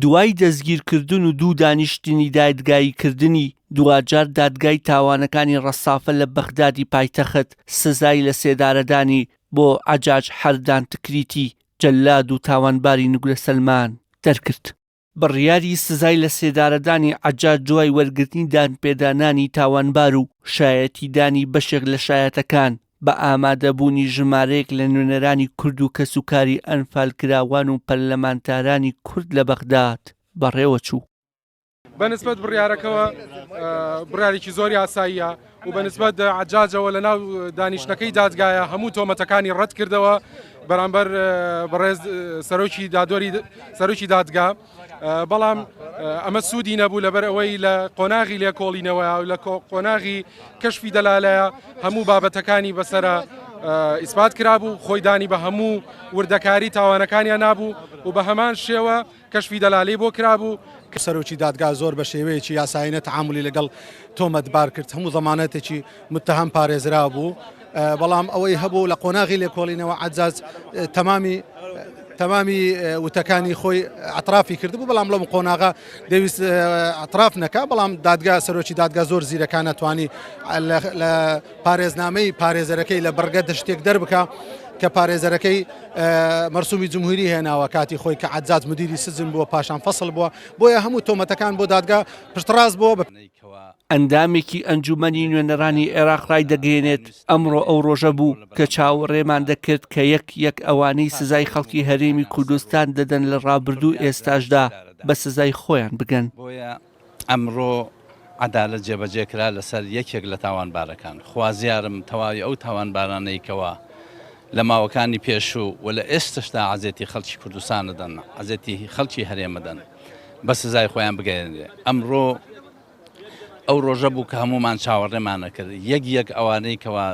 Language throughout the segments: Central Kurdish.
دوای دەستگیرکردن و دوو دانیشتنی دادگاییکردنی دوجار دادگای تاوانەکانی ڕەسافە لە بەغدادی پایتەخت سزای لە سێدارەدانی بۆ عەجاج حەردان تکریتی جەلاد و تاوانباری نوگرە سەلمان دەرکرد. بڕیاری سزای لە سێدارەدانی عەجاج دوای وەرگرتنی دانپێدانانی تاوانبار و شایەتی دانی بەشێک لە شایەتەکان بە ئامادەبوونی ژمارەیەک لە نوێنەرانی کورد و کەسوکاری ئەنفالکراوان و پەرلەمانتارانی کورد لە بەغداد بەڕێوە چوو. بەنسبەت بڕیارەکەوە بڕیارێکی زۆری ئاساییە و بەنسبەت عەجاجەوە لە ناو دانیشتەکەی دادگایە هەموو تۆمەتەکانی ڕەت کردەوە بەرامبەر بەڕێز سەرۆکی دادگا، بەڵام ئەمە سوودی نەبوو لەبەر ئەوەی لە قۆناغی لێکۆڵینەوەیە و لە قۆناغی کەشفی دەلالەیە هەموو بابەتەکانی بەسەرە ئیسپات کرابوو، خۆی دانی بە هەموو وردەکاری تاوانەکانیان نابوو و بە هەمان شێوە کەشفی دەلالی بۆ کرابوو. سەرۆکی دادگا زۆر بە شێوەیەکی یاساینە تەعاملی لەگەڵ تۆمەتبار کرد، هەموو زەمانەتێکی متهم پارێزرا بوو، بەڵام ئەوەی هەبوو لە قۆناغی لێکۆڵینەوە عەجاج تەمامی وتەکانی خۆی ئەطرافی کردبوو، بەڵام لەم قۆناغا دەویست ئەطراف نەکا، بەڵام دادگا سەرۆکی دادگا زۆر زیرەکان توانی لە پارێزنامەی پارێزەرەکەی لە بەرگەدە شتێک دەربکە کە پارێزەرەکەی مەرسومی جمهوری هێناوە کاتی خۆی کە عەجاج مدیری سزن بووە پاشان فەسڵ بووە، بۆیە هەموو تۆمەتەکان بۆ دادگا پشتڕاست بووە. ئەندامێکی ئەنجومەنی نوێنەرانی عێراق ڕای دەگەێنێت ئەمڕۆ ئەو ڕۆژە بوو کە چاوەڕێمان دەکرد کە یەک ئەوانەی سزای خەڵکی هەرێمی کوردستان دەدەن لە ڕابردوو ئێستاشدا بە سزای خۆیان بگەن. بۆیە ئەمڕۆ عەدالەت جێبەجێکرا لەسەر یەکێک لە تاوانبارەکان. خوازیارم تەواوی ئەو تاوانبارانەیەکەوە لە ماوەکانی پێشوو و لە ئێستشدا عەزێتی خەڵکی کوردستان دەن، عەزێتی خەڵکی هەرێمەدەن بە سزای خۆیان بگەێنێ. ئەمڕۆ ئەو ڕۆژە بوو کە هەمومان چاوەڕێمانە کرد یەک ئەوانەی کەوا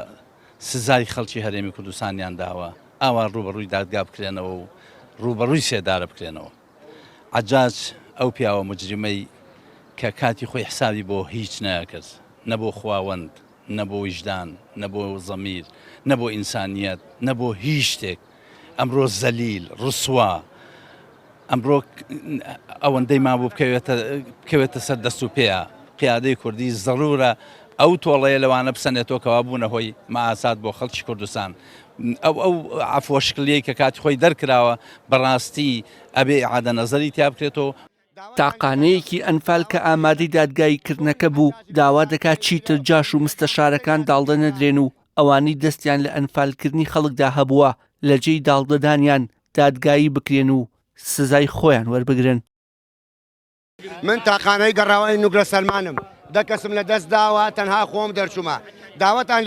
سزای خەڵکی هەرێمی کوردستانیان داوە ئاوا ڕوبەڕووی دادگا بکرێنەوە و ڕوبەڕووی سێدارە بکرێنەوە. عەجاج ئەو پیاوە مجریمەی کە کاتی خۆی حسابی بۆ هیچ نەکرد، نەبۆ خواوەند، نەبۆ ویژدان، نەبۆ زەمیر، نەبۆ ئینسانیەت، نەبۆ هیچ شتێک. ئەمڕۆ زەلیل ڕسوا، ئەمڕۆ ئەوەندەی مابوو بکەوێتە سەر دەست و پێیە. قیادەی کوردی زەڕورە ئەو تۆڵەیە لەوانە بسەنێتەوە کەوا بوونە هۆی مەئاسات بۆ خەڵکی کوردستان. ئەو عەفوەشکلەیە کە کاتی خۆی دەرکراوە بەڕاستی ئەبێ ئیعادە نەزەری تیا بکرێتەوە. تاقانەیەکی ئەنفال کە ئامادەی دادگاییکردنەکە بوو داوا دەکات چیتر جاش و مستەشارەکان داڵدە نەدرێن و ئەوانەی دەستیان لە ئەنفالکردنی خەڵکدا هەبووە لە جێی داڵدەدانیان دادگایی بکرێن و سزای خۆیان وەربگرن. من تاقانەی گەڕاوەی نوگرە سەلمانم دە کەسم لە دەست داوە تەنها خۆم دەرچوومە داوەتان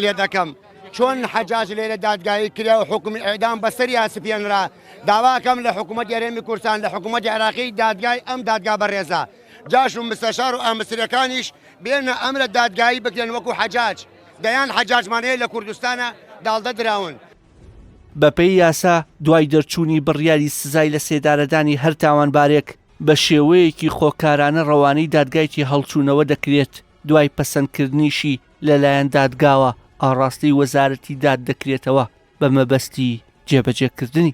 لێ دەکەم چۆن حەجاج لێرە دادگایی کرا و حکومی ئێدام بەسەری سپێنرا داواکەم لە حکوومەت هەرێمی کوردستان لە حکوومەتی عێراقی دادگای ئەم دادگا بەڕێزە جاش و مستەشار و ئامسریەکانیش بێنە ئەمرە دادگایی بکرێن وەکو حەجاج دەیان حەجاجمانەیە لە کوردستانە داڵدە دراون. بەپێی یاسا دوای دەرچوونی بڕیاری سزای لە سێدارەدانی هەر تاوانبارێک بە شێوەیەکی خۆکارانە ڕەوانەی دادگایەکی هەڵچوونەوە دەکرێت دوای پەسەندکردنیشی لەلایەن دادگاوە ئاڕاستی وەزارەتی داد دەکرێتەوە بە مەبەستی جێبەجێکردنی.